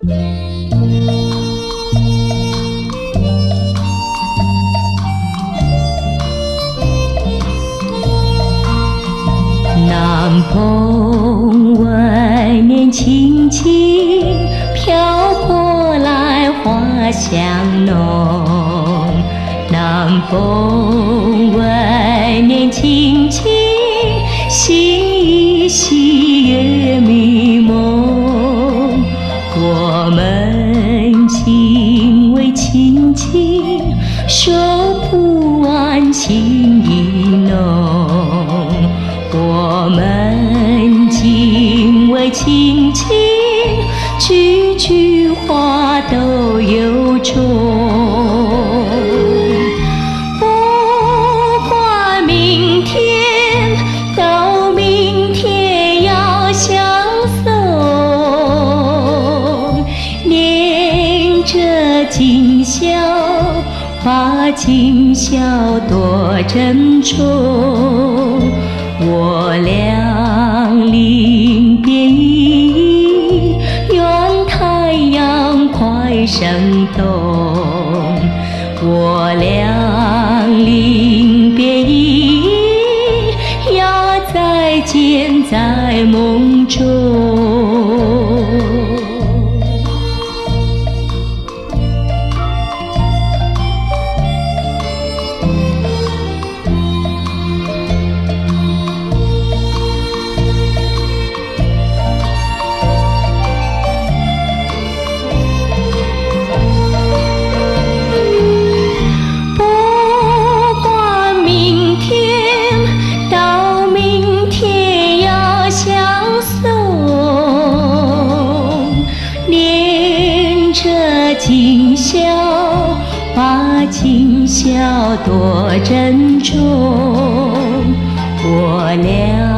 南风问年轻轻，飘过来花香浓。南风问年轻轻，心依稀月迷蒙。我们情为亲情，说不完情意浓。我们情为亲情，句句话都由衷。不管明天，到明天要相送。念着今宵，把今宵多珍重。我俩临别依依，愿太阳快升东。我俩临别依依，要再见在梦中。今宵，把今宵多珍重。我俩